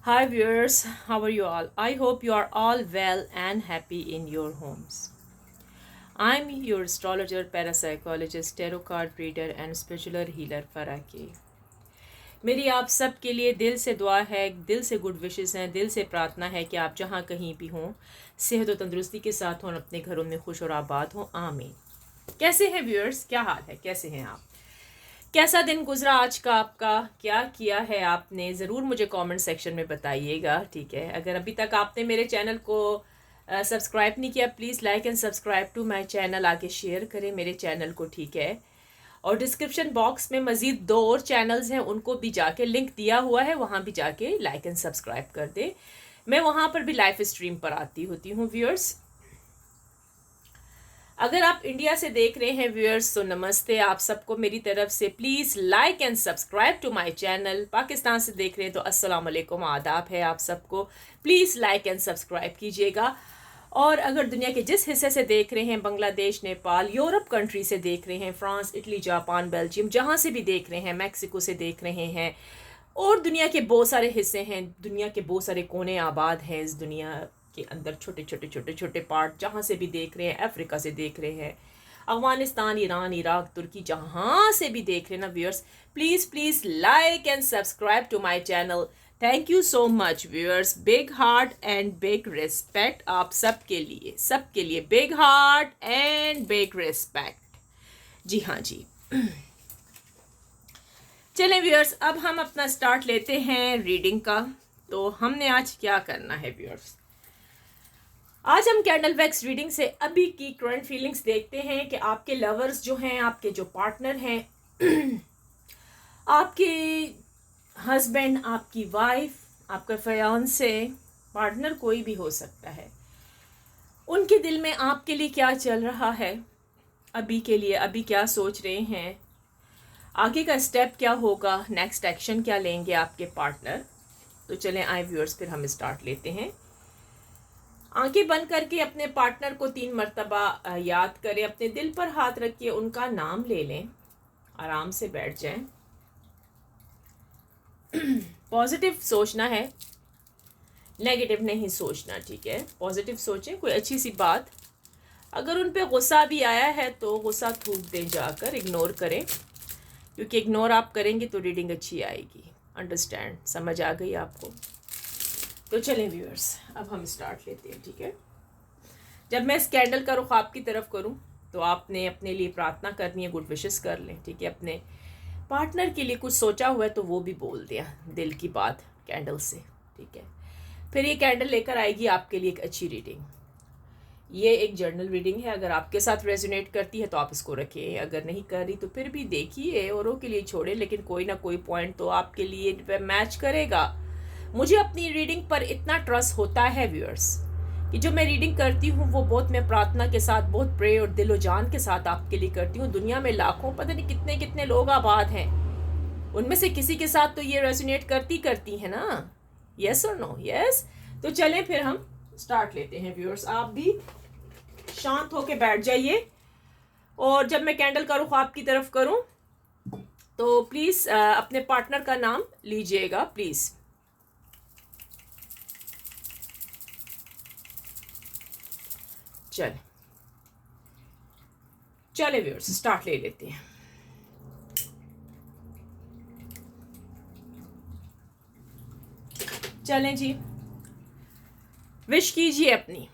Hi viewers, how are you all? I hope you are all well and happy in your homes. I'm your astrologer, parapsychologist, tarot card reader and spiritual healer Faraki. मेरी आप सब के लिए दिल से दुआ है, दिल से गुड विशेस हैं, दिल से प्रार्थना है कि आप जहाँ कहीं भी हों सेहत और तंदुरुस्ती के साथ हों, अपने घरों में खुश और आबाद हों। आमीन। कैसे हैं व्यूअर्स? क्या हाल है? कैसे हैं आप? कैसा दिन गुजरा आज का आपका? क्या किया है आपने? ज़रूर मुझे कमेंट सेक्शन में बताइएगा। ठीक है, अगर अभी तक आपने मेरे चैनल को सब्सक्राइब नहीं किया, please like and subscribe to my channel. आके शेयर करें मेरे चैनल को। ठीक है, और डिस्क्रिप्शन बॉक्स में मज़ीद दो और चैनल्स हैं, उनको भी जाके लिंक दिया हुआ है, वहाँ भी जाके लाइक एंड सब्सक्राइब कर दे। मैं वहाँ पर भी लाइव स्ट्रीम पर आती होती हूँ व्यूअर्स। अगर आप इंडिया से देख रहे हैं व्यूअर्स तो नमस्ते आप सबको मेरी तरफ से। Please like and subscribe to my channel. Pakistan से देख रहे हैं तो अस्सलाम वालेकुम, आदाब है आप सबको। प्लीज़ लाइक एंड सब्सक्राइब कीजिएगा। और अगर दुनिया के जिस हिस्से से देख रहे हैं, बांग्लादेश, नेपाल, यूरोप कंट्री से देख रहे हैं, फ्रांस, इटली, जापान, बेल्जियम, जहाँ से भी देख रहे हैं, मैक्सिको से देख रहे हैं, और दुनिया के बहुत सारे हिस्से हैं, दुनिया के बहुत सारे कोने आबाद हैं इस दुनिया के अंदर, छोटे छोटे छोटे छोटे पार्ट जहाँ से भी देख रहे हैं, अफ्रीका से देख रहे हैं, अफगानिस्तान, ईरान, इराक, तुर्की, जहाँ से भी देख रहे हैं ना viewers, please please like and subscribe to my channel. Thank you so much viewers. Big heart and big respect आप सबके लिए big heart and big respect. जी हाँ जी। चलें व्यूअर्स, अब हम अपना स्टार्ट लेते हैं रीडिंग का। तो हमने आज क्या करना है व्यूअर्स? आज हम कैंडल वैक्स रीडिंग से अभी की करंट फीलिंग्स देखते हैं कि आपके लवर्स जो हैं, आपके जो पार्टनर हैं, आपके हस्बैंड, आपकी वाइफ, आपका फियांसे, पार्टनर कोई भी हो सकता है, उनके दिल में आपके लिए क्या चल रहा है अभी के लिए, अभी क्या सोच रहे हैं, आगे का स्टेप क्या होगा, नेक्स्ट एक्शन क्या लेंगे आपके पार्टनर। तो चलें आए व्यूअर्स, फिर हम स्टार्ट लेते हैं। आंखें बंद करके अपने पार्टनर को 3 मरतबा याद करें, अपने दिल पर हाथ रखिए, उनका नाम ले लें, आराम से बैठ जाएं। पॉजिटिव सोचना है, नेगेटिव नहीं सोचना। ठीक है, पॉजिटिव सोचें, कोई अच्छी सी बात। अगर उन पे गुस्सा भी आया है तो गुस्सा थूक दें, जाकर इग्नोर करें, क्योंकि इग्नोर आप करेंगे तो रीडिंग अच्छी आएगी। अंडरस्टैंड? समझ आ गई आपको? तो चलें व्यूअर्स, अब हम स्टार्ट लेते हैं। ठीक है, जब मैं इस कैंडल का रुख आपकी तरफ करूं तो आपने अपने लिए प्रार्थना करनी है, गुड विशेस कर लें। ठीक है, अपने पार्टनर के लिए कुछ सोचा हुआ है तो वो भी बोल दिया, दिल की बात कैंडल से। ठीक है, फिर ये कैंडल लेकर आएगी आपके लिए एक अच्छी रीडिंग। ये एक जर्नल रीडिंग है, अगर आपके साथ रेजोनेट करती है तो आप इसको रखें, अगर नहीं कर रही तो फिर भी देखिए, औरों के लिए छोड़े, लेकिन कोई ना कोई पॉइंट तो आपके लिए मैच करेगा। मुझे अपनी रीडिंग पर इतना ट्रस्ट होता है व्यूअर्स कि जो मैं रीडिंग करती हूँ वो बहुत मैं प्रार्थना के साथ, बहुत प्रे और दिलो जान के साथ आपके लिए करती हूँ। दुनिया में लाखों, पता नहीं कितने कितने लोग आबाद हैं, उनमें से किसी के साथ तो ये रेजोनेट करती करती है ना। यस और नो? यस। तो चलें फिर हम स्टार्ट लेते हैं व्यूअर्स। आप भी शांत होके बैठ जाइए, और जब मैं कैंडल का रुख आपकी तरफ करूं तो प्लीज अपने पार्टनर का नाम लीजिएगा प्लीज। चले चले व्यूअर्स, स्टार्ट ले लेते हैं। चलें जी, विश कीजिए अपनी।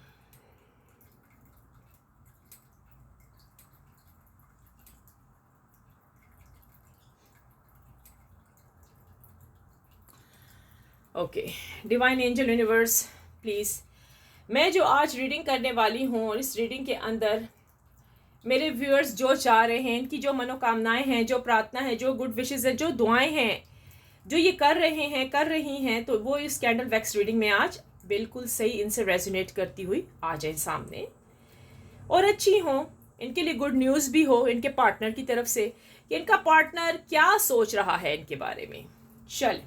Okay, divine angel universe please, मैं जो आज रीडिंग करने वाली हूँ और इस रीडिंग के अंदर मेरे व्यूअर्स जो चाह रहे हैं, इनकी जो मनोकामनाएं हैं, जो प्रार्थना है, जो गुड विशेस है, जो दुआएं हैं, जो ये कर रहे हैं, कर रही हैं, तो वो इस कैंडल वैक्स रीडिंग में आज बिल्कुल सही इनसे रेजोनेट करती हुई आ जाए सामने, और अच्छी हो, इनके लिए गुड न्यूज़ भी हो इनके पार्टनर की तरफ से कि इनका पार्टनर क्या सोच रहा है इनके बारे में। चल,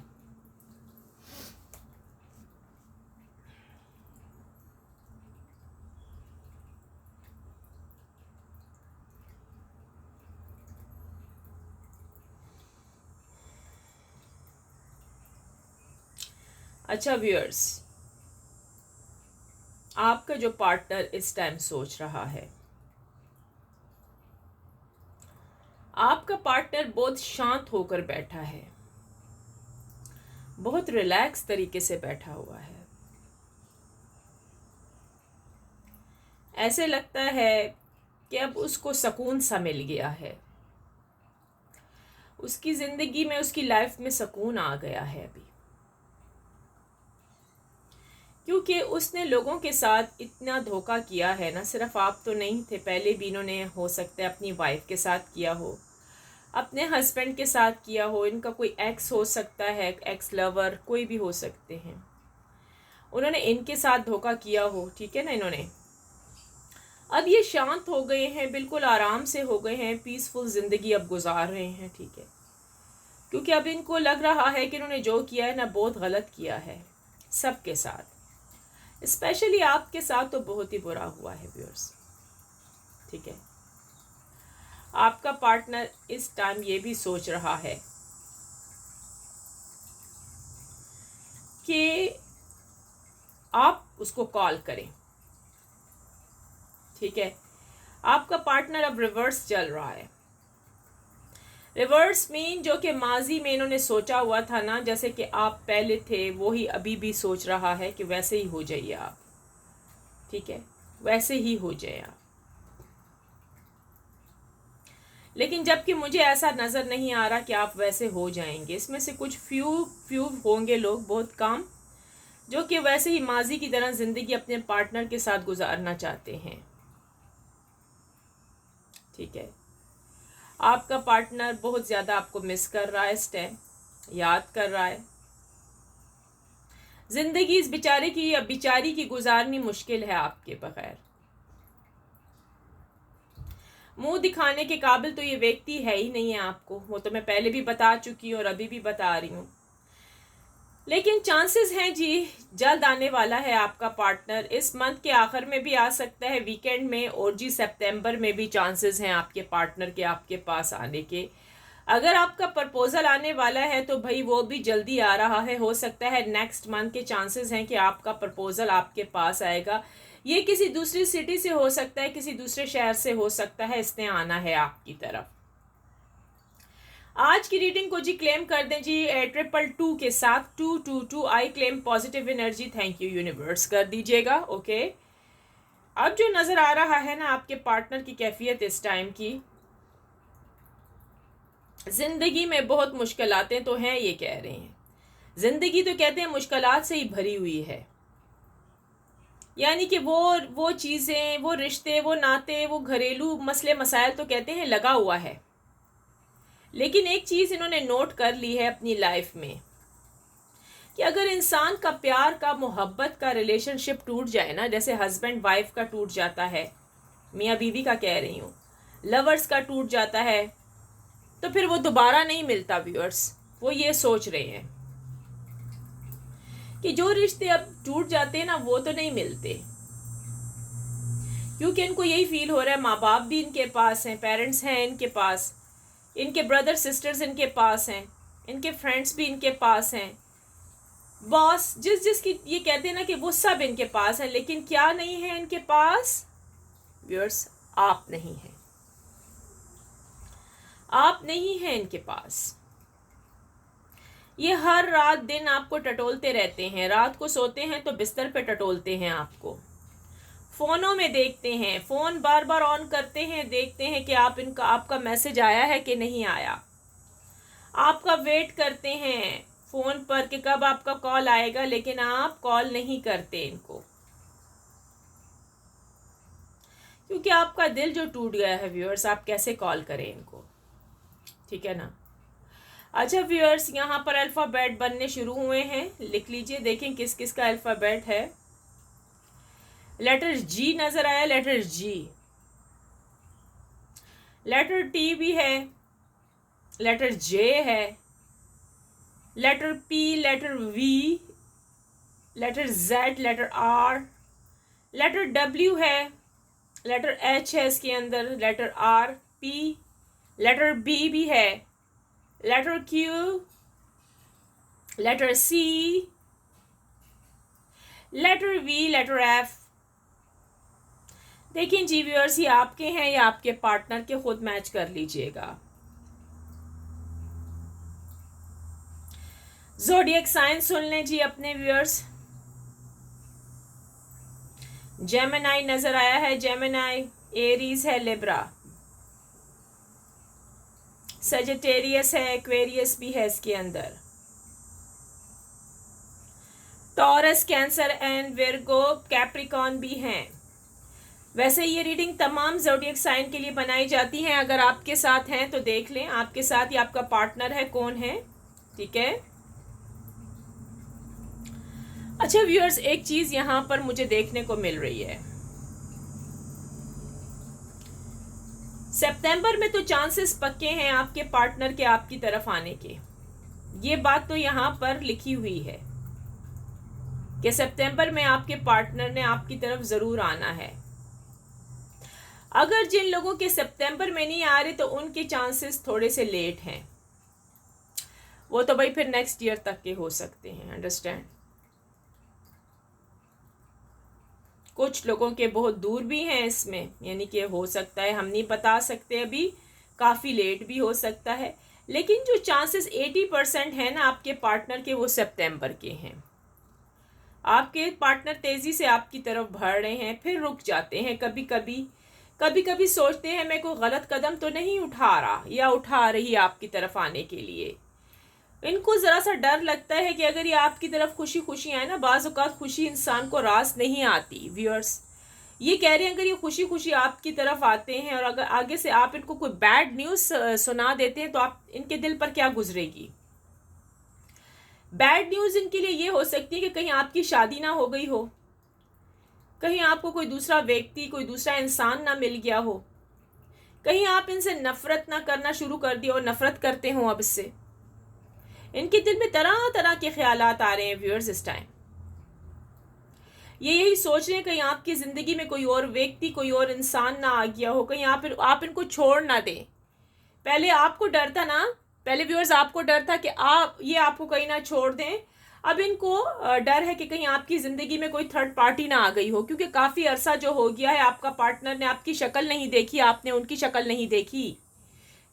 अच्छा व्यूअर्स, आपका जो पार्टनर इस टाइम सोच रहा है, आपका पार्टनर बहुत शांत होकर बैठा है, बहुत रिलैक्स तरीके से बैठा हुआ है। ऐसे लगता है कि अब उसको सुकून सा मिल गया है, उसकी ज़िंदगी में, उसकी लाइफ में सुकून आ गया है अभी, क्योंकि उसने लोगों के साथ इतना धोखा किया है ना। सिर्फ आप तो नहीं थे, पहले भी इन्होंने हो सकता है अपनी वाइफ के साथ किया हो, अपने हस्बैंड के साथ किया हो, इनका कोई एक्स हो सकता है, एक्स लवर, कोई भी हो सकते हैं। उन्होंने इनके साथ धोखा किया हो, ठीक है ना। इन्होंने अब ये शांत हो गए हैं, बिल्कुल आराम से हो गए हैं, पीसफुल ज़िंदगी अब गुजार रहे हैं, ठीक है। क्योंकि अब इनको लग रहा है कि इन्होंने जो किया है ना, बहुत गलत किया है सबके साथ, स्पेशली आपके साथ तो बहुत ही बुरा हुआ है व्यूअर्स, ठीक है। आपका पार्टनर इस टाइम ये भी सोच रहा है कि आप उसको कॉल करें, ठीक है। आपका पार्टनर अब रिवर्स चल रहा है। रिवर्स मीन जो कि माजी में इन्होंने सोचा हुआ था ना, जैसे कि आप पहले थे, वो ही अभी भी सोच रहा है कि वैसे ही हो जाइए आप, ठीक है, वैसे ही हो जाए आप। लेकिन जबकि मुझे ऐसा नज़र नहीं आ रहा कि आप वैसे हो जाएंगे। इसमें से कुछ फ्यू होंगे लोग, बहुत कम, जो कि वैसे ही माजी की तरह ज़िंदगी अपने पार्टनर के साथ गुजारना चाहते हैं, ठीक है। आपका पार्टनर बहुत ज़्यादा आपको मिस कर रहा है इस टाइम, याद कर रहा है। ज़िंदगी इस बेचारे की या बेचारी की गुजारनी मुश्किल है आपके बगैर। मुंह दिखाने के काबिल तो ये व्यक्ति है ही नहीं है आपको, वो तो मैं पहले भी बता चुकी हूँ और अभी भी बता रही हूँ। लेकिन चांसेस हैं जी, जल्द आने वाला है आपका पार्टनर, इस मंथ के आखिर में भी आ सकता है, वीकेंड में, और जी सितंबर में भी चांसेस हैं आपके पार्टनर के आपके पास आने के। अगर आपका प्रपोजल आने वाला है तो भाई वो भी जल्दी आ रहा है, हो सकता है नेक्स्ट मंथ के चांसेस हैं कि आपका प्रपोजल आपके पास आएगा। ये किसी दूसरी सिटी से हो सकता है, किसी दूसरे शहर से हो सकता है, इसने आना है आपकी तरफ। आज की रीडिंग को जी क्लेम कर दें जी 222 के साथ, 222 I claim positive energy, thank you universe कर दीजिएगा, ओके। अब जो नज़र आ रहा है ना आपके पार्टनर की कैफियत इस टाइम की, ज़िंदगी में बहुत मुश्किलातें तो हैं, ये कह रहे हैं। ज़िंदगी तो कहते हैं मुश्किलात से ही भरी हुई है, यानी कि वो चीज़ें, वो रिश्ते, वो नाते, वो घरेलू मसले मसाइल तो कहते हैं लगा हुआ है। लेकिन एक चीज़ इन्होंने नोट कर ली है अपनी लाइफ में कि अगर इंसान का प्यार का, मोहब्बत का रिलेशनशिप टूट जाए ना, जैसे हस्बैंड वाइफ का टूट जाता है, मियाँ बीवी का कह रही हूँ, लवर्स का टूट जाता है, तो फिर वो दोबारा नहीं मिलता व्यूअर्स। वो ये सोच रहे हैं कि जो रिश्ते अब टूट जाते हैं ना, वो तो नहीं मिलते, क्योंकि इनको यही फील हो रहा है, माँ बाप भी इनके पास हैं, पेरेंट्स हैं इनके पास, इनके ब्रदर सिस्टर्स इनके पास हैं, इनके फ्रेंड्स भी इनके पास हैं, बॉस जिसकी ये कहते हैं ना कि वो सब इनके पास है। लेकिन क्या नहीं है इनके पास व्यूअर्स? आप नहीं हैं, आप नहीं हैं इनके पास। ये हर रात दिन आपको टटोलते रहते हैं, रात को सोते हैं तो बिस्तर पे टटोलते हैं आपको, फ़ोनों में देखते हैं, फ़ोन बार बार ऑन करते हैं, देखते हैं कि आपका मैसेज आया है कि नहीं आया, आपका वेट करते हैं फ़ोन पर कि कब आपका कॉल आएगा, लेकिन आप कॉल नहीं करते इनको, क्योंकि आपका दिल जो टूट गया है व्यूअर्स, आप कैसे कॉल करें इनको, ठीक है ना। अच्छा व्यूअर्स, यहाँ पर अल्फ़ाबेट बनने शुरू हुए हैं, लिख लीजिए, देखें किस किस का अल्फ़ाबेट है। लेटर जी नज़र आया, लेटर जी, लेटर टी भी है, लेटर जे है, letter P, letter V, letter Z, letter R, letter W है, लेटर एच है इसके अंदर, letter R, P, letter B भी है, letter Q, letter C, letter V, letter F. देखिए जी व्यूअर्स, ये आपके हैं या आपके पार्टनर के, खुद मैच कर लीजिएगा। ज़ोडिएक साइन सुन लें जी अपने व्यूअर्स। जेमिनाई नजर आया है, जेमिनाई, एरीज है, लिब्रा, सजिटेरियस है, एक्वेरियस भी है इसके अंदर, taurus, cancer and Virgo, Capricorn भी हैं। वैसे ये रीडिंग तमाम ज़ोडिएक साइन के लिए बनाई जाती हैं। अगर आपके साथ हैं तो देख लें, आपके साथ या आपका पार्टनर है, कौन है, ठीक है। अच्छा व्यूअर्स, एक चीज यहां पर मुझे देखने को मिल रही है, सितंबर में तो चांसेस पक्के हैं आपके पार्टनर के आपकी तरफ आने के। ये बात तो यहां पर लिखी हुई है कि सितंबर में आपके पार्टनर ने आपकी तरफ जरूर आना है। अगर जिन लोगों के सितंबर में नहीं आ रहे तो उनके चांसेस थोड़े से लेट हैं, वो तो भाई फिर नेक्स्ट ईयर तक के हो सकते हैं, अंडरस्टैंड। कुछ लोगों के बहुत दूर भी हैं इसमें, यानी कि हो सकता है, हम नहीं बता सकते अभी, काफ़ी लेट भी हो सकता है, लेकिन जो चांसेस 80% है ना आपके पार्टनर के, वो सितंबर के हैं। आपके पार्टनर तेज़ी से आपकी तरफ बढ़ रहे हैं, फिर रुक जाते हैं, कभी कभी सोचते हैं मैं कोई गलत कदम तो नहीं उठा रहा या उठा रही आपकी तरफ आने के लिए। इनको ज़रा सा डर लगता है कि अगर ये आपकी तरफ खुशी खुशी आए ना, बाज़ औक़ात खुशी इंसान को रास नहीं आती। व्यूअर्स ये कह रहे हैं अगर ये खुशी खुशी आपकी तरफ आते हैं और अगर आगे से आप इनको कोई बैड न्यूज़ सुना देते हैं तो आप इनके दिल पर क्या गुजरेगी। बैड न्यूज़ इनके लिए ये हो सकती है कि कहीं आपकी शादी ना हो गई हो, कहीं आपको कोई दूसरा व्यक्ति, कोई दूसरा इंसान ना मिल गया हो, कहीं आप इनसे नफरत ना करना शुरू कर दिया और नफरत करते हो। अब इससे इनके दिल में तरह तरह के ख्यालात आ रहे हैं व्यूअर्स इस टाइम। ये यही सोच रहे हैं कहीं आपकी ज़िंदगी में कोई और व्यक्ति, कोई और इंसान ना आ गया हो, कहीं आप इनको छोड़ ना दें। पहले आपको डर था ना, पहले व्यूअर्स आपको डर था कि ये आपको कहीं ना छोड़ दें। अब इनको डर है कि कहीं आपकी ज़िंदगी में कोई थर्ड पार्टी ना आ गई हो, क्योंकि काफ़ी अरसा जो हो गया है आपका पार्टनर ने आपकी शक्ल नहीं देखी, आपने उनकी शक्ल नहीं देखी,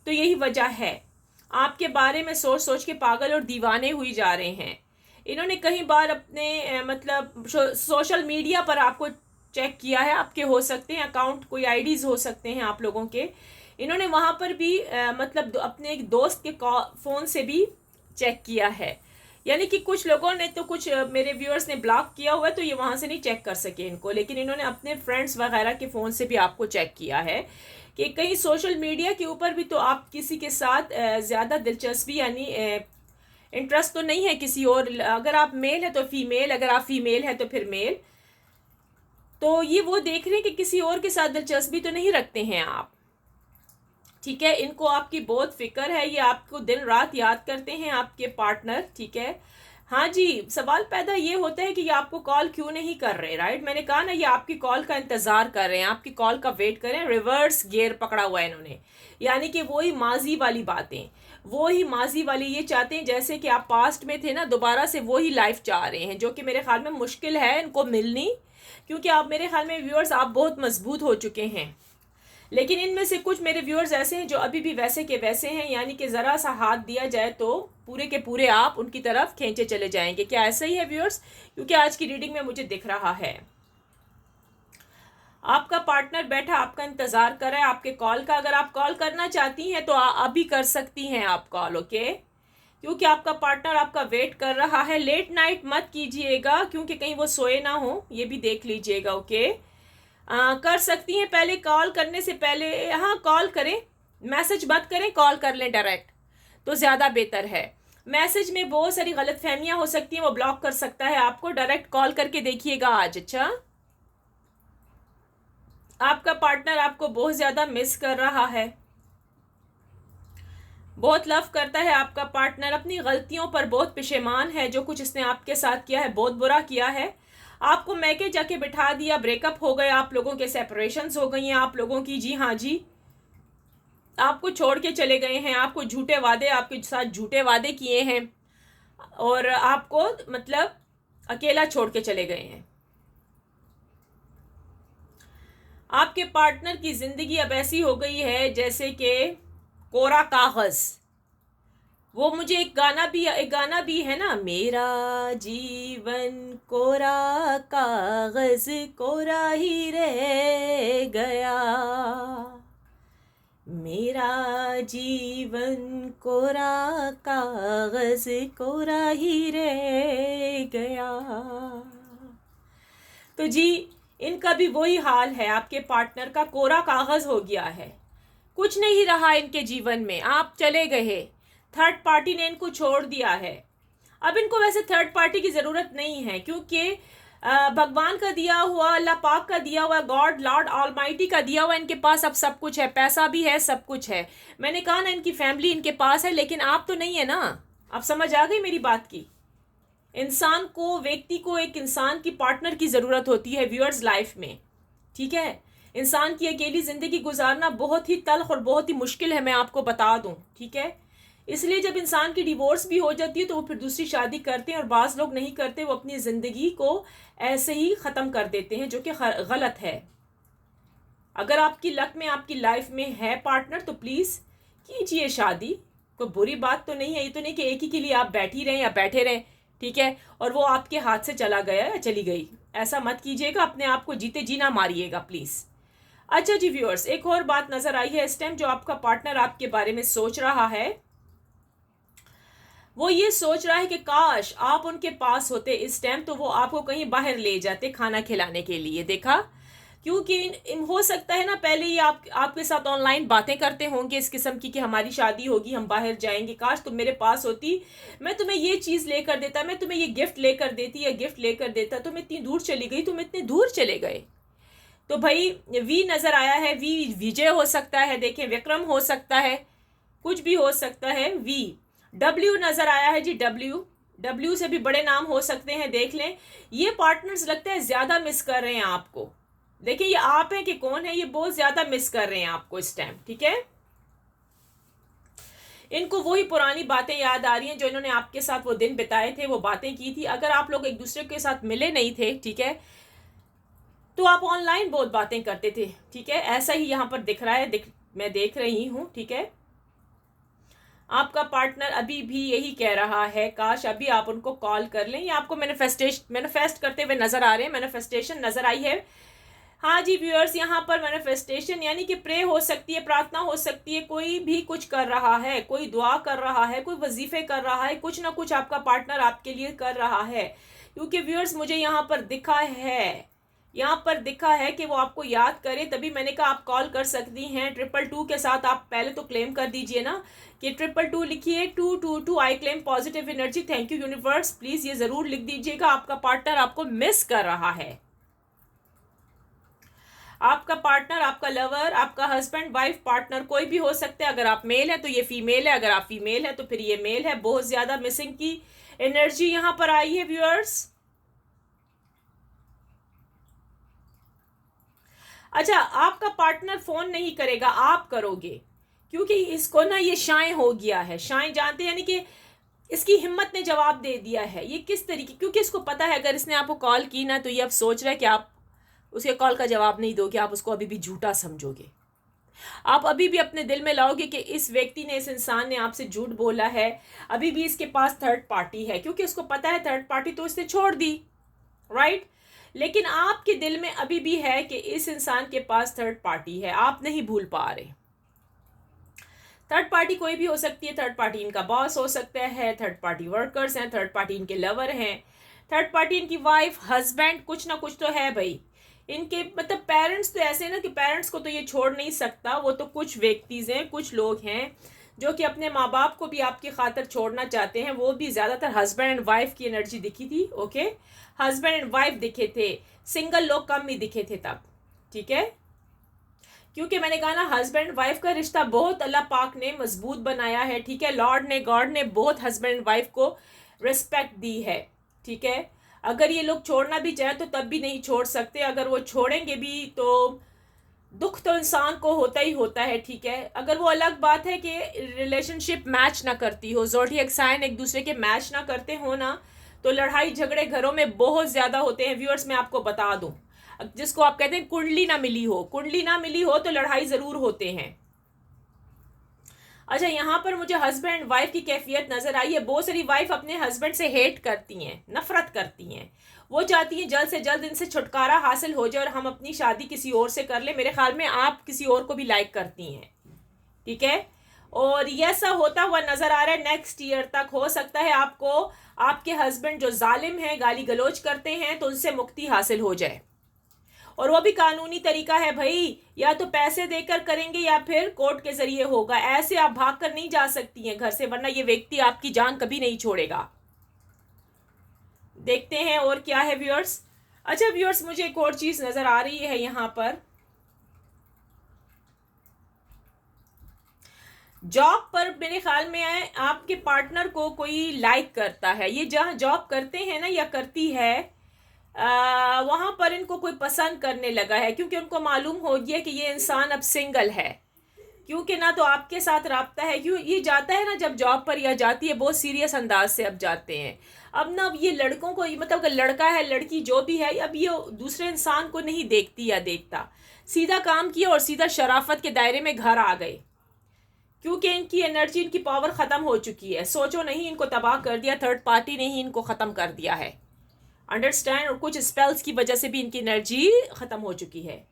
तो यही वजह है। आपके बारे में सोच सोच के पागल और दीवाने हुई जा रहे हैं। इन्होंने कई बार अपने मतलब सोशल मीडिया पर आपको चेक किया है, आपके हो सकते हैं अकाउंट, कोई आईडीज़ हो सकते हैं आप लोगों के, इन्होंने वहाँ पर भी मतलब अपने एक दोस्त के फ़ोन से भी चेक किया है। यानी कि कुछ लोगों ने तो, कुछ मेरे व्यूअर्स ने ब्लॉक किया हुआ है तो ये वहाँ से नहीं चेक कर सके इनको, लेकिन इन्होंने अपने फ्रेंड्स वगैरह के फ़ोन से भी आपको चेक किया है कि कहीं सोशल मीडिया के ऊपर भी तो आप किसी के साथ ज़्यादा दिलचस्पी यानी इंटरेस्ट तो नहीं है किसी और। अगर आप मेल है तो फीमेल, अगर आप फीमेल है तो फिर मेल, तो ये वो देख रहे हैं कि किसी और के साथ दिलचस्पी तो नहीं रखते हैं आप, ठीक है। इनको आपकी बहुत फिक्र है, ये आपको दिन रात याद करते हैं आपके पार्टनर, ठीक है। हाँ जी, सवाल पैदा ये होता है कि ये आपको कॉल क्यों नहीं कर रहे, राइट। मैंने कहा ना, ये आपकी कॉल का इंतज़ार कर रहे हैं, आपकी कॉल का वेट कर रहे हैं। रिवर्स गियर पकड़ा हुआ है इन्होंने, यानी कि वही माजी वाली बातें, वही माजी वाली, ये चाहते हैं जैसे कि आप पास्ट में थे ना, दोबारा से वही लाइफ चाह रहे हैं, जो कि मेरे ख्याल में मुश्किल है इनको मिलनी, क्योंकि आप मेरे ख्याल में व्यूअर्स आप बहुत मजबूत हो चुके हैं। लेकिन इनमें से कुछ मेरे व्यूअर्स ऐसे हैं जो अभी भी वैसे के वैसे हैं, यानी कि ज़रा सा हाथ दिया जाए तो पूरे के पूरे आप उनकी तरफ खींचे चले जाएंगे। क्या ऐसा ही है व्यूअर्स? क्योंकि आज की रीडिंग में मुझे दिख रहा है आपका पार्टनर बैठा आपका इंतज़ार कर रहा है आपके कॉल का। अगर आप कॉल करना चाहती हैं तो अभी कर सकती हैं आप कॉल, ओके, क्योंकि आपका पार्टनर आपका वेट कर रहा है। लेट नाइट मत कीजिएगा क्योंकि कहीं वो सोए ना हो, ये भी देख लीजिएगा, ओके। कर सकती हैं, पहले कॉल करने से पहले, हाँ कॉल करें, मैसेज मत करें, कॉल कर लें डायरेक्ट तो ज़्यादा बेहतर है। मैसेज में बहुत सारी गलतफहमियां हो सकती हैं, वो ब्लॉक कर सकता है आपको। डायरेक्ट कॉल करके देखिएगा आज। अच्छा, आपका पार्टनर आपको बहुत ज़्यादा मिस कर रहा है, बहुत लव करता है आपका पार्टनर, अपनी गलतियों पर बहुत पेशेमान है। जो कुछ इसने आपके साथ किया है बहुत बुरा किया है, आपको मैके जाके बिठा दिया, ब्रेकअप हो गए आप लोगों के, सेपरेशंस हो गई हैं आप लोगों की, जी हाँ जी, आपको छोड़ के चले गए हैं, आपको झूठे वादे, आपके साथ झूठे वादे किए हैं और आपको मतलब अकेला छोड़ के चले गए हैं। आपके पार्टनर की जिंदगी अब ऐसी हो गई है जैसे कि कोरा कागज। वो मुझे एक गाना भी है ना, मेरा जीवन कोरा कागज कोरा ही रह गया, मेरा जीवन कोरा कागज कोरा ही रह गया। तो जी इनका भी वही हाल है, आपके पार्टनर का कोरा कागज हो गया है, कुछ नहीं रहा इनके जीवन में, आप चले गए, थर्ड पार्टी ने इनको छोड़ दिया है। अब इनको वैसे थर्ड पार्टी की ज़रूरत नहीं है, क्योंकि भगवान का दिया हुआ, अल्लाह पाक का दिया हुआ, गॉड लॉर्ड ऑलमाइटी का दिया हुआ इनके पास अब सब कुछ है, पैसा भी है, सब कुछ है। मैंने कहा ना इनकी फैमिली इनके पास है, लेकिन आप तो नहीं है ना। आप समझ आ गई मेरी बात की। इंसान को, व्यक्ति को एक इंसान की पार्टनर की ज़रूरत होती है व्यूअर्स लाइफ में, ठीक है। इंसान की अकेली ज़िंदगी गुजारना बहुत ही तल्ख और बहुत ही मुश्किल है, मैं आपको बता दूं, ठीक है। इसलिए जब इंसान की डिवोर्स भी हो जाती है तो वो फिर दूसरी शादी करते हैं, और बाज़ लोग नहीं करते, वो अपनी ज़िंदगी को ऐसे ही ख़त्म कर देते हैं, जो कि गलत है। अगर आपकी लक में, आपकी लाइफ में है पार्टनर तो प्लीज़ कीजिए शादी, कोई बुरी बात तो नहीं है। ये तो नहीं कि एक ही के लिए आप बैठी रहें या बैठे रहें, ठीक है, और वो आपके हाथ से चला गया या चली गई, ऐसा मत कीजिएगा। अपने आप को जीते जी ना मारिएगा प्लीज़। अच्छा जी व्यूअर्स, एक और बात नज़र आई है इस टाइम, जो आपका पार्टनर आपके बारे में सोच रहा है, वो ये सोच रहा है कि काश आप उनके पास होते इस टाइम, तो वो आपको कहीं बाहर ले जाते खाना खिलाने के लिए। देखा, क्योंकि हो सकता है ना पहले ही आपके साथ ऑनलाइन बातें करते होंगे इस किस्म की कि हमारी शादी होगी, हम बाहर जाएंगे, काश तुम मेरे पास होती, मैं तुम्हें ये चीज़ लेकर देता, मैं तुम्हें ये गिफ्ट लेकर देती या गिफ्ट लेकर देता, तुम इतनी दूर चली गई, तुम इतने दूर चले गए। तो भाई वी नज़र आया है, वी विजय हो सकता है, देखें विक्रम हो सकता है, कुछ भी हो सकता है। वी डब्ल्यू नज़र आया है जी, डब्ल्यू से भी बड़े नाम हो सकते हैं, देख लें। ये पार्टनर्स लगता है ज़्यादा मिस कर रहे हैं आपको। देखिए ये आप हैं कि कौन है, ये बहुत ज़्यादा मिस कर रहे हैं आपको इस टाइम, ठीक है। इनको वही पुरानी बातें याद आ रही हैं जो इन्होंने आपके साथ वो दिन बिताए थे, वो बातें की थी। अगर आप लोग एक दूसरे के साथ मिले नहीं थे, ठीक है, तो आप ऑनलाइन बहुत बातें करते थे, ठीक है। ऐसा ही यहाँ पर दिख रहा है, मैं देख रही हूँ, ठीक है। आपका पार्टनर अभी भी यही कह रहा है, काश अभी आप उनको कॉल कर लें। ये आपको मैनिफेस्ट करते हुए नजर आ रहे हैं, मैनिफेस्टेशन नजर आई है। हाँ जी व्यूअर्स, यहाँ पर मैनिफेस्टेशन यानी कि प्रे हो सकती है, प्रार्थना हो सकती है, कोई भी कुछ कर रहा है, कोई दुआ कर रहा है, कोई वजीफे कर रहा है, कुछ ना कुछ आपका पार्टनर आपके लिए कर रहा है। क्योंकि व्यूअर्स मुझे यहाँ पर दिखा है कि वो आपको याद करे, तभी मैंने कहा आप कॉल कर सकती हैं 222 के साथ। आप पहले तो क्लेम कर दीजिए ना कि 222 लिखिए, 222 I claim positive energy, thank you universe, please ये ज़रूर लिख दीजिएगा। आपका पार्टनर आपको मिस कर रहा है। आपका पार्टनर, आपका लवर, आपका हस्बैंड, वाइफ, पार्टनर कोई भी हो सकता है। अगर आप मेल है तो ये फीमेल है, अगर आप फीमेल है तो फिर ये मेल है। बहुत ज़्यादा मिसिंग की एनर्जी यहाँ पर आई है व्यूअर्स। अच्छा, आपका पार्टनर फोन नहीं करेगा, आप करोगे, क्योंकि इसको ना ये शाय हो गया है। शाय जानते हैं, यानी कि इसकी हिम्मत ने जवाब दे दिया है। ये किस तरीके, क्योंकि इसको पता है अगर इसने आपको कॉल की ना तो ये अब सोच रहा है कि आप उसके कॉल का जवाब नहीं दोगे, आप उसको अभी भी झूठा समझोगे। आप अभी भी अपने दिल में लाओगे कि इस व्यक्ति ने, इस इंसान ने आपसे झूठ बोला है, अभी भी इसके पास थर्ड पार्टी है, क्योंकि उसको पता है थर्ड पार्टी तो इसने छोड़ दी, राइट। लेकिन आपके दिल में अभी भी है कि इस इंसान के पास थर्ड पार्टी है, आप नहीं भूल पा रहे। थर्ड पार्टी कोई भी हो सकती है। थर्ड पार्टी इनका बॉस हो सकता है, थर्ड पार्टी वर्कर्स हैं, थर्ड पार्टी इनके लवर हैं, थर्ड पार्टी इनकी वाइफ, हस्बैंड, कुछ ना कुछ तो है भाई। इनके मतलब पेरेंट्स तो ऐसे ना कि पेरेंट्स को तो ये छोड़ नहीं सकता। वो तो कुछ व्यक्ति हैं, कुछ लोग हैं जो कि अपने माँ बाप को भी आपकी खातिर छोड़ना चाहते हैं। वो भी ज़्यादातर हस्बैंड एंड वाइफ की एनर्जी दिखी थी, ओके, हस्बैंड एंड वाइफ दिखे थे, सिंगल लोग कम ही दिखे थे तब, ठीक है। क्योंकि मैंने कहा ना हस्बैंड वाइफ का रिश्ता बहुत अल्लाह पाक ने मजबूत बनाया है, ठीक है। गॉड ने बहुत हस्बैंड एंड वाइफ को रिस्पेक्ट दी है, ठीक है। अगर ये लोग छोड़ना भी चाहें तो तब भी नहीं छोड़ सकते। अगर वो छोड़ेंगे भी तो दुख तो इंसान को होता ही होता है, ठीक है। अगर वो अलग बात है कि रिलेशनशिप मैच ना करती हो, ज़ोडिएक साइन एक दूसरे के मैच ना करते हो ना, तो लड़ाई झगड़े घरों में बहुत ज़्यादा होते हैं व्यूअर्स। मैं आपको बता दूं, जिसको आप कहते हैं कुंडली ना मिली हो, कुंडली ना मिली हो तो लड़ाई ज़रूर होते हैं। अच्छा, यहाँ पर मुझे हस्बैंड वाइफ की कैफियत नजर आई है। बहुत सारी वाइफ अपने हस्बैंड से हेट करती हैं, नफरत करती हैं। वो चाहती हैं जल्द से जल्द इनसे छुटकारा हासिल हो जाए और हम अपनी शादी किसी और से कर ले। मेरे ख्याल में आप किसी और को भी लाइक करती हैं, ठीक है। और ये ऐसा होता हुआ नजर आ रहा है नेक्स्ट ईयर तक। हो सकता है आपको आपके हस्बैंड जो जालिम हैं, गाली गलौज करते हैं, तो उनसे मुक्ति हासिल हो जाए। और वो भी कानूनी तरीका है भाई, या तो पैसे देकर करेंगे या फिर कोर्ट के जरिए होगा। ऐसे आप भाग कर नहीं जा सकती हैं घर से, वरना ये व्यक्ति आपकी जान कभी नहीं छोड़ेगा। देखते हैं और क्या है व्यूअर्स। अच्छा व्यूअर्स, मुझे एक और चीज नजर आ रही है यहाँ पर। जॉब पर मेरे ख्याल में है आपके पार्टनर को कोई लाइक करता है। ये जहाँ जॉब करते हैं ना या करती है, वहां पर इनको कोई पसंद करने लगा है, क्योंकि उनको मालूम हो गया कि ये इंसान अब सिंगल है। क्योंकि ना तो आपके साथ राब्ता है, क्यों ये जाता है ना जब जॉब पर या जाती है बहुत सीरियस अंदाज से अब जाते हैं। अब ना ये लड़कों को, मतलब अगर लड़का है लड़की जो भी है, अब ये दूसरे इंसान को नहीं देखती या देखता, सीधा काम किया और सीधा शराफत के दायरे में घर आ गए। क्योंकि इनकी एनर्जी, इनकी पावर ख़त्म हो चुकी है। सोचो नहीं, इनको तबाह कर दिया, थर्ड पार्टी ने ही इनको ख़त्म कर दिया है, अंडरस्टैंड। और कुछ स्पेल्स की वजह से भी इनकी एनर्जी ख़त्म हो चुकी है।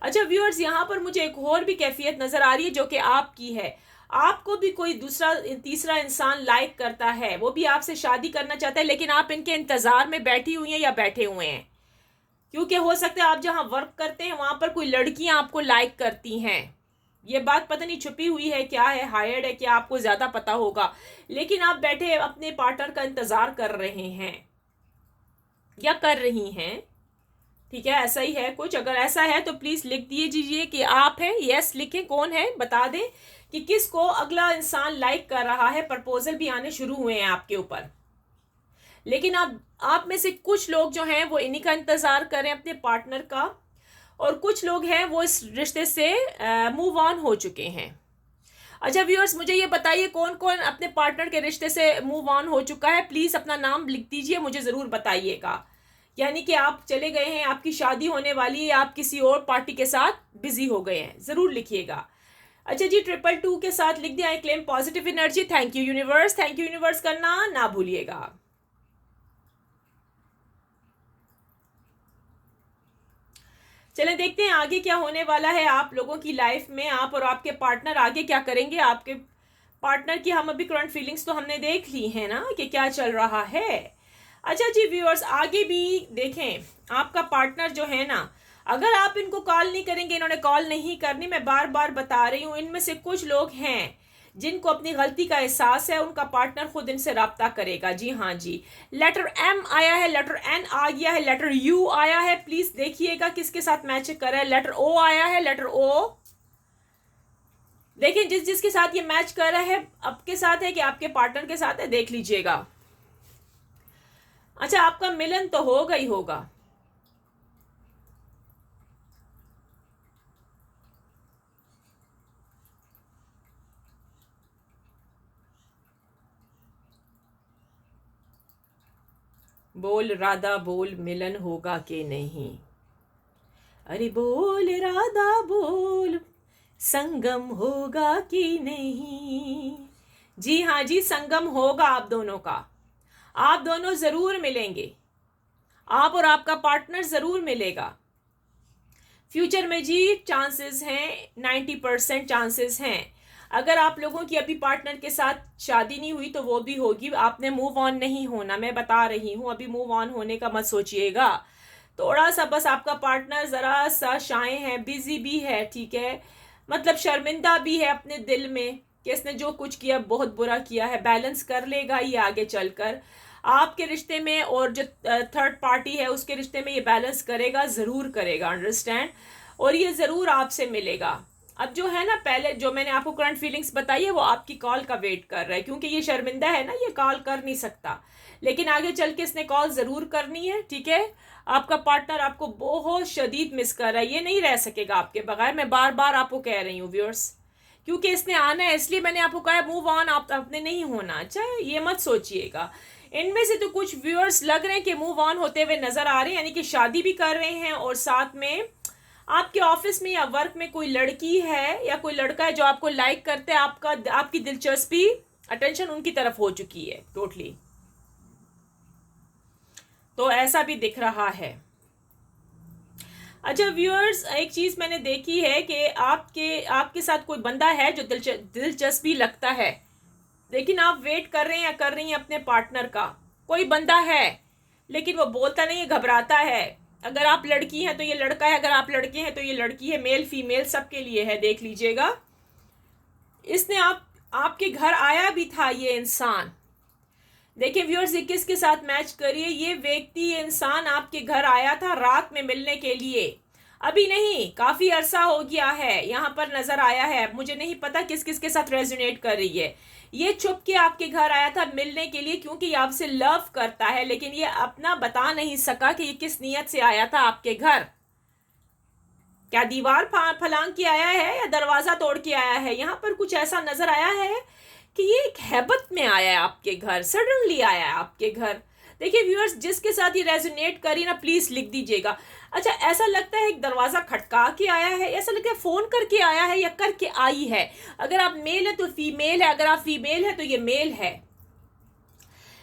अच्छा व्यूअर्स, यहाँ पर मुझे एक और भी कैफियत नज़र आ रही है जो कि आपकी है। आपको भी कोई दूसरा तीसरा इंसान लाइक करता है, वो भी आपसे शादी करना चाहता है, लेकिन आप इनके इंतज़ार में बैठी हुई हैं या बैठे हुए हैं। क्योंकि हो सकता है आप जहाँ वर्क करते हैं वहाँ पर कोई लड़कियाँ आपको लाइक करती हैं। ये बात पता नहीं छुपी हुई है क्या है, हायर्ड है क्या, आपको ज़्यादा पता होगा। लेकिन आप बैठे अपने पार्टनर का इंतज़ार कर रहे हैं या कर रही हैं, ठीक है। ऐसा ही है कुछ। अगर ऐसा है तो प्लीज़ लिख दीजिए कि आप हैं। यस लिखें, कौन है बता दें कि किसको अगला इंसान लाइक कर रहा है। प्रपोजल भी आने शुरू हुए हैं आपके ऊपर। लेकिन आप में से कुछ लोग जो हैं वो इन्हीं का इंतज़ार करें अपने पार्टनर का, और कुछ लोग हैं वो इस रिश्ते से मूव ऑन हो चुके हैं। अच्छा व्यूअर्स, मुझे ये बताइए कौन कौन अपने पार्टनर के रिश्ते से मूव ऑन हो चुका है। प्लीज़ अपना नाम लिख दीजिए, मुझे ज़रूर बताइएगा। यानी कि आप चले गए हैं, आपकी शादी होने वाली है, आप किसी और पार्टी के साथ बिजी हो गए हैं, ज़रूर लिखिएगा। अच्छा जी, 222 के साथ लिख दिया, I claim positive energy. Thank you universe, thank you universe करना ना भूलिएगा। चलें देखते हैं आगे क्या होने वाला है आप लोगों की लाइफ में। आप और आपके पार्टनर आगे क्या करेंगे। आपके पार्टनर की हम अभी करंट फीलिंग्स तो हमने देख ली है ना कि क्या चल रहा है। अच्छा जी व्यूअर्स, आगे भी देखें। आपका पार्टनर जो है ना, अगर आप इनको कॉल नहीं करेंगे, इन्होंने कॉल नहीं करनी, मैं बार बार बता रही हूँ, इनमें से कुछ लोग हैं जिनको अपनी गलती का एहसास है, उनका पार्टनर खुद इनसे रब्ता करेगा। जी हाँ जी, लेटर एम आया है, लेटर एन आ गया है, लेटर यू आया है। प्लीज देखिएगा किसके साथ मैच कर रहा है। लेटर ओ आया है, लेटर ओ देखिए जिसके साथ ये मैच कर रहा है आपके साथ है कि आपके पार्टनर के साथ है, देख लीजिएगा। अच्छा, आपका मिलन तो होगा ही होगा। बोल राधा बोल, मिलन होगा कि नहीं। अरे बोल राधा बोल, संगम होगा कि नहीं। जी हाँ जी, संगम होगा आप दोनों का। आप दोनों जरूर मिलेंगे, आप और आपका पार्टनर जरूर मिलेगा फ्यूचर में जी। चांसेस हैं, 90% चांसेस हैं। अगर आप लोगों की अभी पार्टनर के साथ शादी नहीं हुई तो वो भी होगी। आपने मूव ऑन नहीं होना, मैं बता रही हूँ, अभी मूव ऑन होने का मत सोचिएगा। थोड़ा सा बस आपका पार्टनर ज़रा सा शाय है, बिजी भी है, ठीक है, मतलब शर्मिंदा भी है अपने दिल में कि इसने जो कुछ किया बहुत बुरा किया है। बैलेंस कर लेगा ये आगे चलकर आपके रिश्ते में, और जो थर्ड पार्टी है उसके रिश्ते में ये बैलेंस करेगा, ज़रूर करेगा, अंडरस्टैंड। और ये ज़रूर आपसे मिलेगा। अब जो है ना, पहले जो मैंने आपको करंट फीलिंग्स बताई है वो आपकी कॉल का वेट कर रहा है, क्योंकि ये शर्मिंदा है ना, ये कॉल कर नहीं सकता, लेकिन आगे चल के इसने कॉल ज़रूर करनी है, ठीक है। आपका पार्टनर आपको बहुत शदीद मिस कर रहा है, ये नहीं रह सकेगा आपके बगैर। मैं बार बार आपको कह रही हूँ व्यूअर्स, क्योंकि इसने आना है, इसलिए मैंने आपको कहा मूव ऑन, आपने नहीं होना। अच्छा, ये मत सोचिएगा। इनमें से तो कुछ व्यूअर्स लग रहे हैं कि मूव ऑन होते हुए नजर आ रहे हैं, यानी कि शादी भी कर रहे हैं, और साथ में आपके ऑफिस में या वर्क में कोई लड़की है या कोई लड़का है जो आपको लाइक करते हैं, आपकी दिलचस्पी, अटेंशन उनकी तरफ हो चुकी है टोटली। तो ऐसा भी दिख रहा है। अच्छा व्यूअर्स, एक चीज मैंने देखी है कि आपके साथ कोई बंदा है जो दिलचस्पी लगता है, लेकिन आप वेट कर रहे हैं या कर रही हैं अपने पार्टनर का। कोई बंदा है लेकिन वो बोलता नहीं है, घबराता है। अगर आप लड़की हैं तो ये लड़का है, अगर आप लड़के हैं तो ये लड़की है, मेल फीमेल सबके लिए है, देख लीजिएगा। इसने आपके घर आया भी था ये इंसान। देखिए व्यूअर्स, ये किसके साथ मैच करिए, ये व्यक्ति, ये इंसान आपके घर आया था रात में मिलने के लिए। अभी नहीं, काफी अरसा हो गया है, यहाँ पर नजर आया है। मुझे नहीं पता किस किस के साथ रेजोनेट कर रही है। ये छुप के आपके घर आया था मिलने के लिए, क्योंकि ये आपसे लव करता है, लेकिन ये अपना बता नहीं सका कि ये किस नियत से आया था आपके घर। क्या दीवार फलांग के आया है या दरवाजा तोड़ के आया है? यहाँ पर कुछ ऐसा नजर आया है कि ये एक हैबत में आया है आपके घर, सडनली आया है आपके घर। देखिए व्यूअर्स, जिसके साथ ये रेजोनेट करी ना, प्लीज लिख दीजिएगा। अच्छा, ऐसा लगता है एक दरवाजा खटका के आया है, ऐसा लगता है फोन करके आया है या करके आई है। अगर आप मेल है तो फीमेल है, अगर आप फीमेल है तो ये मेल है।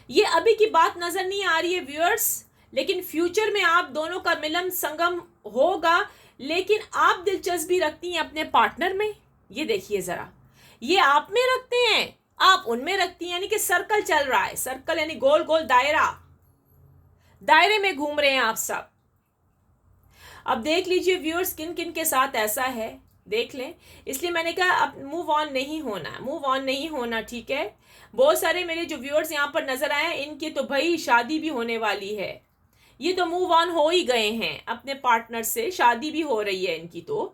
ये अभी की बात नजर नहीं आ रही है व्यूअर्स, लेकिन फ्यूचर में आप दोनों का मिलन संगम होगा। लेकिन आप दिलचस्पी रखती हैं अपने पार्टनर में, ये देखिए जरा। ये आप में रखते हैं, आप उनमें रखती हैं, यानी कि सर्कल चल रहा है। सर्कल यानी गोल गोल दायरा, दायरे में घूम रहे हैं आप सब। अब देख लीजिए व्यूअर्स, किन किन के साथ ऐसा है देख लें। इसलिए मैंने कहा अब मूव ऑन नहीं होना, मूव ऑन नहीं होना, ठीक है। बहुत सारे मेरे जो व्यूअर्स यहाँ पर नजर आए, इनकी तो भाई शादी भी होने वाली है। ये तो मूव ऑन हो ही गए हैं अपने पार्टनर से, शादी भी हो रही है इनकी तो,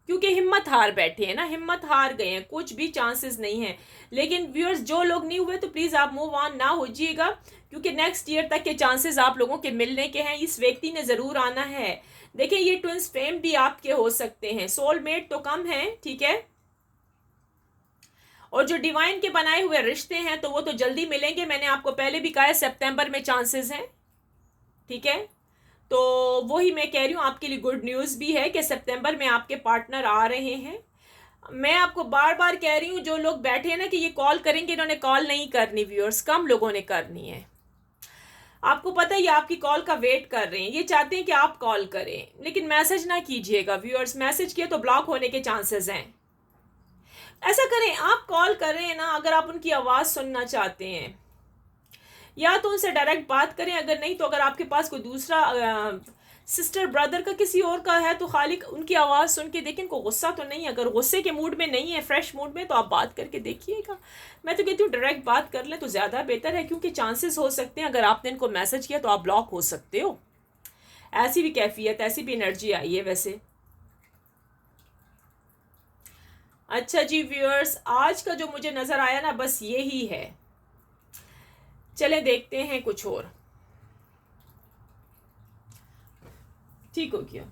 क्योंकि हिम्मत हार बैठे हैं ना, हिम्मत हार गए हैं, कुछ भी चांसेस नहीं है। लेकिन व्यूअर्स, जो लोग नहीं हुए तो प्लीज आप मूव ऑन ना हो जाइएगा, क्योंकि नेक्स्ट ईयर तक के चांसेस आप लोगों के मिलने के हैं। इस व्यक्ति ने जरूर आना है। देखिए, ये ट्विंस फ्लेम भी आपके हो सकते हैं, सोलमेट तो कम है, ठीक है। और जो डिवाइन के बनाए हुए रिश्ते हैं तो वो तो जल्दी मिलेंगे। मैंने आपको पहले भी कहा है सितंबर में चांसेस हैं, ठीक है। तो वही मैं कह रही हूँ, आपके लिए गुड न्यूज़ भी है कि सितंबर में आपके पार्टनर आ रहे हैं। मैं आपको बार बार कह रही हूँ, जो लोग बैठे हैं ना कि ये कॉल करेंगे, इन्होंने कॉल नहीं करनी व्यूअर्स, कम लोगों ने करनी है। आपको पता है ये आपकी कॉल का वेट कर रहे हैं, ये चाहते हैं कि आप कॉल करें, लेकिन मैसेज ना कीजिएगा व्यूअर्स। मैसेज किए तो ब्लॉक होने के चांसेस हैं। ऐसा करें, आप कॉल करें ना, अगर आप उनकी आवाज़ सुनना चाहते हैं, या तो उनसे डायरेक्ट बात करें। अगर नहीं तो अगर आपके पास कोई दूसरा सिस्टर ब्रदर का किसी और का है तो खाली उनकी आवाज़ सुन के देखें, को गुस्सा तो नहीं है। अगर गुस्से के मूड में नहीं है, फ्रेश मूड में, तो आप बात करके देखिएगा। मैं तो कहती हूँ डायरेक्ट बात कर लें तो ज़्यादा बेहतर है, क्योंकि चांसेस हो सकते हैं अगर आपने इनको मैसेज किया तो आप ब्लॉक हो सकते हो। ऐसी भी कैफियत, ऐसी भी एनर्जी आई है वैसे। अच्छा जी व्यूअर्स, आज का जो मुझे नज़र आया ना, बस यही है। चले देखते हैं कुछ और। ठीक हो गया।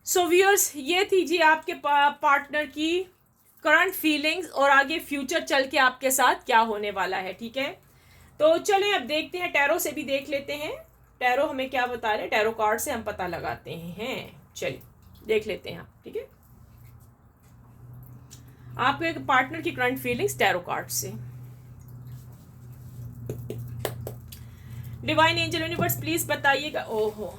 सो व्यूअर्स, ये थी जी आपके पार्टनर की करंट फीलिंग्स, और आगे फ्यूचर चल के आपके साथ क्या होने वाला है, ठीक है। तो चलें अब देखते हैं, टैरो से भी देख लेते हैं। टैरो हमें क्या बता रहे हैं, टैरो कार्ड से हम पता लगाते हैं। चलिए देख लेते हैं, ठीक है। आपके पार्टनर की करंट फीलिंग्स टैरो कार्ड से। डिवाइन एंजल यूनिवर्स प्लीज बताइएगा। ओहो,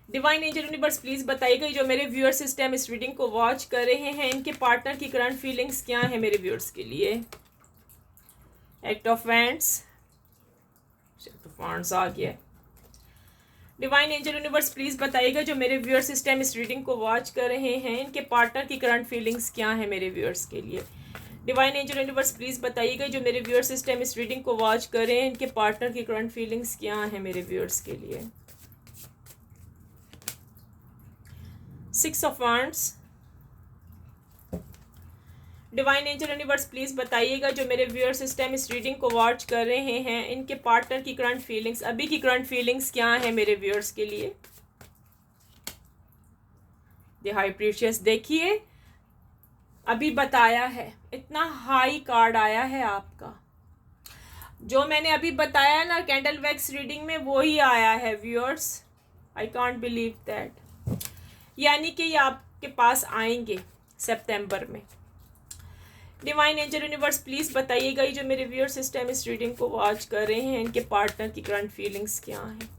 डिवाइन एंजल यूनिवर्स प्लीज बताइएगा, जो मेरे व्यूअर्स इस टाइम इस रीडिंग को वॉच कर रहे हैं, इनके पार्टनर की करंट फीलिंग्स क्या है मेरे व्यूअर्स के लिए। एक्ट ऑफ वैंड्स, आ गया। डिवाइन एंजल यूनिवर्स प्लीज बताइएगा, जो मेरे व्यूअर्स इस टाइम इस रीडिंग को वॉच कर रहे हैं, इनके पार्टनर की करंट फीलिंग्स क्या है मेरे व्यूअर्स के लिए। डिवाइन एंजल यूनिवर्स प्लीज बताइएगा, जो मेरे व्यूअर्स इस टाइम इस रीडिंग को वॉच कर रहे हैं, इनके पार्टनर की करंट फीलिंग्स क्या है मेरे व्यूअर्स के लिए। 6 of wands, divine angel universe please बताइएगा जो मेरे व्यूअर्स इस टाइम इस रीडिंग को वॉच कर रहे हैं, इनके पार्टनर की करंट फीलिंग्स, अभी की करंट फीलिंग्स क्या है मेरे व्यूअर्स के लिए। द हाई प्रीशियस, देखिए अभी बताया है, इतना हाई कार्ड आया है आपका। जो मैंने अभी बताया ना कैंडल वैक्स रीडिंग में, वो ही आया है viewers. I can't believe that. यानी कि ये आपके पास आएंगे सितंबर में। डिवाइन एंजल यूनिवर्स प्लीज़ बताइएगा ये जो मेरे व्यूअर्स इस टाइम इस रीडिंग को वॉच कर रहे हैं, इनके पार्टनर की करंट फीलिंग्स क्या हैं।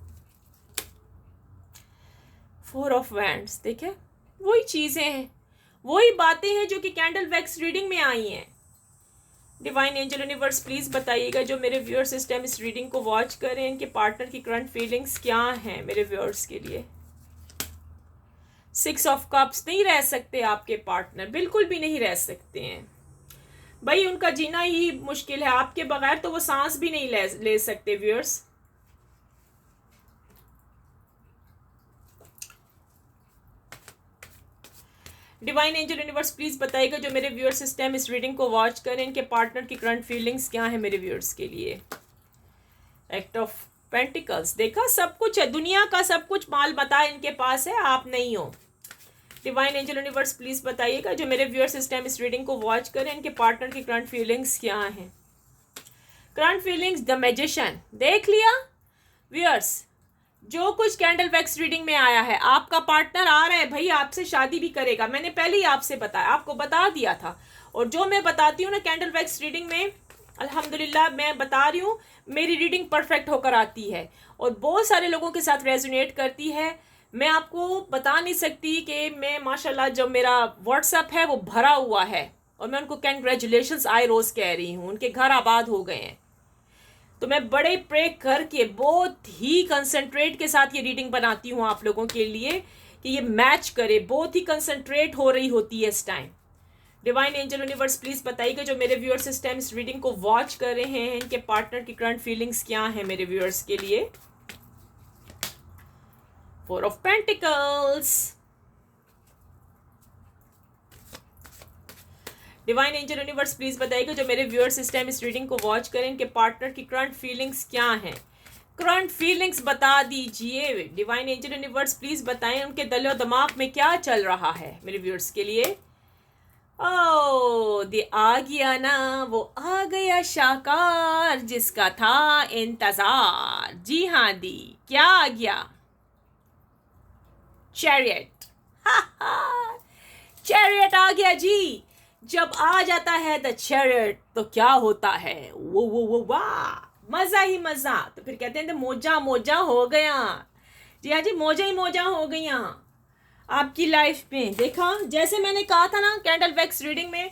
4 ऑफ वैंड्स, देखे वही चीज़ें हैं, वही बातें हैं जो कि कैंडल वैक्स रीडिंग में आई हैं। डिवाइन एंजल यूनिवर्स प्लीज़ बताइएगा जो मेरे व्यूअर्स इस टाइम इस रीडिंग को वॉच कर रहे हैं, इनके पार्टनर की करंट फीलिंग्स क्या हैं मेरे व्यूअर्स के लिए। 6 ऑफ कप्स, नहीं रह सकते आपके पार्टनर, बिल्कुल भी नहीं रह सकते हैं भाई, उनका जीना ही मुश्किल है, आपके बगैर तो वो सांस भी नहीं ले सकते viewers. Divine angel universe please बताइएगा जो मेरे व्यूअर्स इस टाइम इस रीडिंग को वॉच करें, इनके पार्टनर की करंट फीलिंग्स क्या है मेरे व्यूअर्स के लिए। एक्ट ऑफ पेंटिकल्स, देखा सब कुछ है, दुनिया का सब कुछ माल बता इनके पास है, आप नहीं हो। डिवाइन एंजल यूनिवर्स प्लीज बताइएगा जो मेरे व्यूअर्स इस टाइम इस रीडिंग को वॉच करें, इनके पार्टनर की करंट फीलिंग्स क्या हैं। करंट फीलिंग्स, द मैजिशियन, देख लिया व्यूअर्स, जो कुछ कैंडल वैक्स रीडिंग में आया है, आपका पार्टनर आ रहा है भाई, आपसे शादी भी करेगा। मैंने पहले ही आपसे बताया, आपको बता दिया था। और जो मैं बताती हूँ ना कैंडल वैक्स रीडिंग में, अल्हम्दुलिल्लाह मैं बता रही हूँ, मेरी रीडिंग परफेक्ट होकर आती है और बहुत सारे लोगों के साथ रेजोनेट करती है। मैं आपको बता नहीं सकती कि मैं माशाल्लाह जो मेरा व्हाट्सएप है वो भरा हुआ है और मैं उनको कंग्रेचुलेशंस आई रोज कह रही हूँ, उनके घर आबाद हो गए हैं। तो मैं बड़े प्रे करके बहुत ही कंसंट्रेट के साथ ये रीडिंग बनाती हूँ आप लोगों के लिए कि ये मैच करे, बहुत ही कंसंट्रेट हो रही होती है इस time. Divine angel universe please बताइएगा जो मेरे व्यूअर्स इस टाइम इस रीडिंग को वॉच कर रहे हैं, इनके पार्टनर की करंट फीलिंग्स क्या है मेरे व्यूअर्स के लिए। 4 of pentacles, divine angel universe please बताइएगा जो मेरे व्यूअर्स इस टाइम इस रीडिंग को वॉच करें, इनके पार्टनर की करंट फीलिंग्स क्या हैं। करंट फीलिंग्स बता दीजिए डिवाइन एंजल यूनिवर्स प्लीज बताएं उनके दिलो दिमाग में क्या चल रहा है मेरे व्यूअर्स के लिए। ओ दे आ गया ना, वो आ गया शाकार जिसका था इंतजार। जी हाँ दी, क्या आ गया, चैरियट। चैरियट आ गया जी। जब आ जाता है द चैरियट तो क्या होता है, वो वाह, मजा ही मजा। तो फिर कहते हैं मोजा मोजा हो गया। जी हाँ जी, मोजा ही मोजा हो गया आपकी लाइफ में। देखा, जैसे मैंने कहा था ना कैंडल वैक्स रीडिंग में,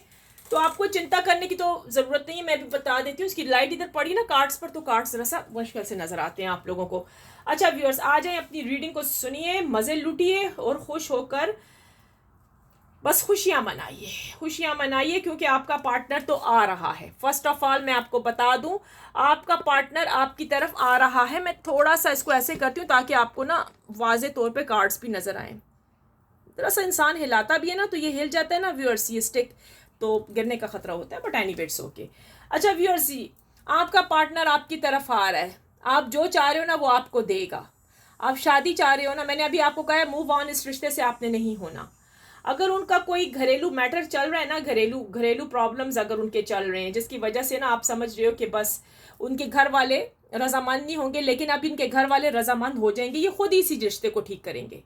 तो आपको चिंता करने की तो जरूरत नहीं है, मैं भी बता देती हूँ। उसकी लाइट इधर पड़ी ना कार्ड्स पर, तो कार्ड्स जरा सा मुश्किल से नजर आते हैं आप लोगों को। अच्छा व्यूअर्स, आ जाए अपनी रीडिंग को सुनिए, मजे लूटिए और खुश होकर बस खुशियां मनाइए, खुशियां मनाइए, क्योंकि आपका पार्टनर तो आ रहा है। फर्स्ट ऑफ ऑल मैं आपको बता दूं, आपका पार्टनर आपकी तरफ आ रहा है। मैं थोड़ा सा इसको ऐसे करती हूँ ताकि आपको ना वाजे तौर पे कार्ड्स भी नजर आए। थोड़ा सा इंसान हिलाता भी है ना तो ये हिल जाता है ना व्यूअर्स, ये स्टिक, तो गिरने का खतरा होता है, बट एनी वेट्स ओके। अच्छा व्यूअर्स, आपका पार्टनर आपकी तरफ आ रहा है, आप जो चाह रहे हो ना वो आपको देगा। आप शादी चाह रहे हो ना, मैंने अभी आपको कहा है मूव ऑन, इस रिश्ते से आपने नहीं होना। अगर उनका कोई घरेलू मैटर चल रहा है ना, घरेलू प्रॉब्लम्स अगर उनके चल रहे हैं, जिसकी वजह से ना आप समझ रहे हो कि बस उनके घर वाले रजामंद नहीं होंगे, लेकिन अब इनके घर वाले रजामंद हो जाएंगे, ये खुद ही इसी रिश्ते को ठीक करेंगे।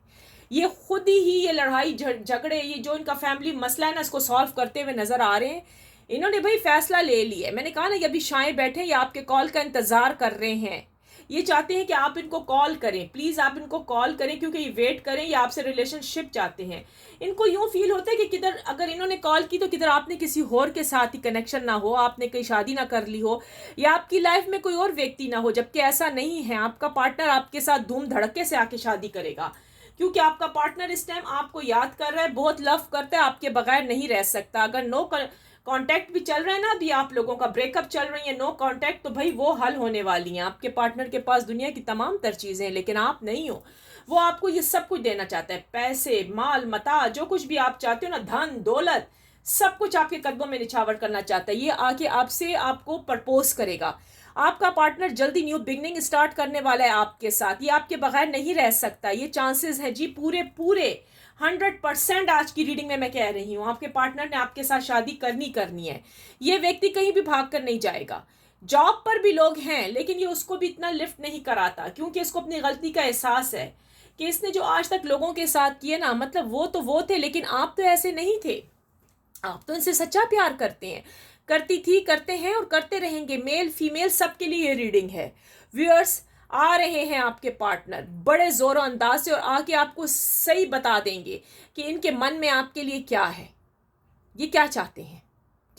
ये खुद ही ये लड़ाई झगड़े, ये जो इनका फैमिली मसला है ना, इसको सॉल्व करते हुए नजर आ रहे हैं। इन्होंने भाई फैसला ले लिया है। मैंने कहा ना, ये अभी शाये बैठे, ये आपके कॉल का इंतजार कर रहे हैं। ये चाहते हैं कि आप इनको कॉल करें, प्लीज आप इनको कॉल करें, क्योंकि ये वेट करें, ये आपसे रिलेशनशिप चाहते हैं। इनको यूं फील होता है कि किधर अगर इन्होंने कॉल की तो किधर आपने किसी और के साथ ही कनेक्शन ना हो, आपने कहीं शादी ना कर ली हो, या आपकी लाइफ में कोई और व्यक्ति ना हो, जबकि ऐसा नहीं है। आपका पार्टनर आपके साथ धूम धड़के से आके शादी करेगा, क्योंकि आपका पार्टनर इस टाइम आपको याद कर रहा है, बहुत लव करता है, आपके बगैर नहीं रह सकता। अगर नो कांटेक्ट भी चल रहा है ना, अभी आप लोगों का ब्रेकअप चल रही है, नो कांटेक्ट, तो भाई वो हल होने वाली हैं। आपके पार्टनर के पास दुनिया की तमाम तर चीजें हैं, लेकिन आप नहीं हो। वो आपको ये सब कुछ देना चाहता है, पैसे, माल, मता, जो कुछ भी आप चाहते हो ना, धन दौलत, सब कुछ आपके कदमों में निछावर करना चाहता है। ये आके आपसे आपको प्रपोज करेगा। आपका पार्टनर जल्दी न्यू बिगनिंग स्टार्ट करने वाला है आपके साथ। ये आपके बगैर नहीं रह सकता, ये चांसेस है जी पूरे पूरे 100%। आज की रीडिंग में मैं कह रही हूँ आपके पार्टनर ने आपके साथ शादी करनी है। ये व्यक्ति कहीं भी भाग कर नहीं जाएगा। जॉब पर भी लोग हैं लेकिन ये उसको भी इतना लिफ्ट नहीं कराता, क्योंकि इसको अपनी गलती का एहसास है कि इसने जो आज तक लोगों के साथ किए ना, मतलब वो थे, लेकिन आप तो ऐसे नहीं थे। आप तो इनसे सच्चा प्यार करते हैं, करती थी, करते हैं और करते रहेंगे। मेल फीमेल सबके लिए ये रीडिंग है। व्यूअर्स, आ रहे हैं आपके पार्टनर बड़े जोरों अंदाज से और आके आपको सही बता देंगे कि इनके मन में आपके लिए क्या है, ये क्या चाहते हैं।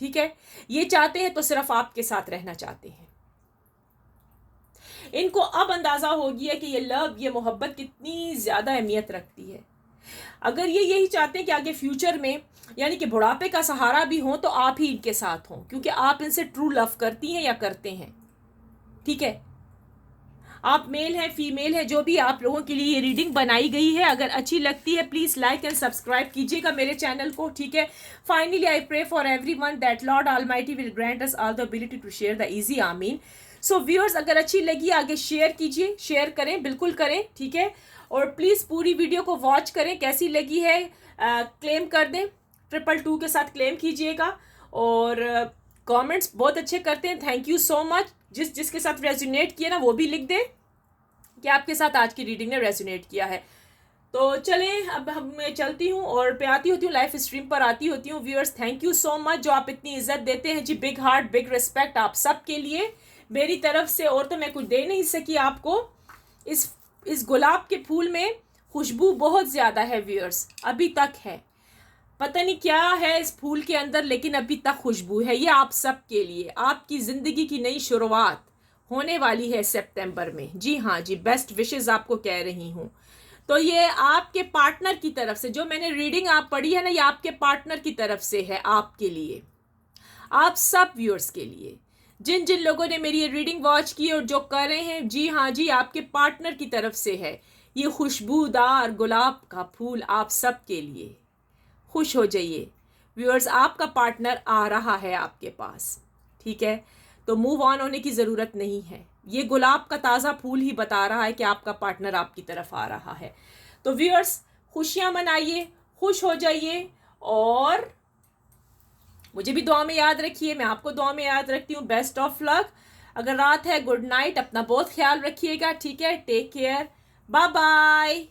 ठीक है, ये चाहते हैं तो सिर्फ आपके साथ रहना चाहते हैं। इनको अब अंदाजा हो गया कि ये लव, ये मोहब्बत कितनी ज्यादा अहमियत रखती है। अगर ये यही चाहते हैं कि आगे फ्यूचर में यानी कि बुढ़ापे का सहारा भी हो तो आप ही इनके साथ हों, क्योंकि आप इनसे ट्रू लव करती हैं या करते हैं। ठीक है, आप मेल हैं फीमेल है, जो भी आप लोगों के लिए ये रीडिंग बनाई गई है। अगर अच्छी लगती है प्लीज लाइक एंड सब्सक्राइब कीजिएगा मेरे चैनल को। ठीक है, finally I pray for everyone that Lord Almighty will grant us all the ability to share the easy आमीन। सो व्यूअर्स, अगर अच्छी लगी आगे शेयर कीजिए, शेयर करें, बिल्कुल करें। ठीक है, और प्लीज पूरी वीडियो को वॉच करें, कैसी लगी है क्लेम कर दें, 222 के साथ क्लेम कीजिएगा। और कमेंट्स बहुत अच्छे करते हैं, थैंक यू सो मच। जिसके साथ रेजोनेट किया ना वो भी लिख दें कि आपके साथ आज की रीडिंग ने रेजोनेट किया है। तो चलें, अब मैं चलती हूँ और पे आती होती हूँ, लाइव स्ट्रीम पर आती होती हूँ। Viewers, thank you so much जो आप इतनी इज्जत देते हैं जी। बिग हार्ट, बिग रिस्पेक्ट आप सब के लिए मेरी तरफ से। और तो मैं कुछ दे नहीं सकी आपको। इस गुलाब के फूल में खुशबू बहुत ज्यादा है व्यूअर्स, अभी तक है। पता नहीं क्या है इस फूल के अंदर, लेकिन अभी तक खुशबू है। ये आप सब के लिए, आपकी जिंदगी की नई शुरुआत होने वाली है सितंबर में। जी हाँ जी, बेस्ट विशेस आपको कह रही हूँ। तो ये आपके पार्टनर की तरफ से जो मैंने रीडिंग आप पढ़ी है ना, ये आपके पार्टनर की तरफ से है, आपके लिए, आप सब व्यूअर्स के लिए। जिन जिन लोगों ने मेरी ये रीडिंग वॉच की और जो कर रहे हैं, जी हाँ जी, आपके पार्टनर की तरफ से है ये खुशबूदार गुलाब का फूल आप सब के लिए। खुश हो जाइए व्यूअर्स, आपका पार्टनर आ रहा है आपके पास। ठीक है, तो मूव ऑन होने की ज़रूरत नहीं है। ये गुलाब का ताज़ा फूल ही बता रहा है कि आपका पार्टनर आपकी तरफ आ रहा है। तो व्यूअर्स, खुशियाँ मनाइए, खुश हो जाइए और मुझे भी दुआ में याद रखिए, मैं आपको दुआ में याद रखती हूँ। Best of luck. अगर रात है, गुड नाइट, अपना बहुत ख्याल रखिएगा। ठीक है, टेक केयर, बाय बाय।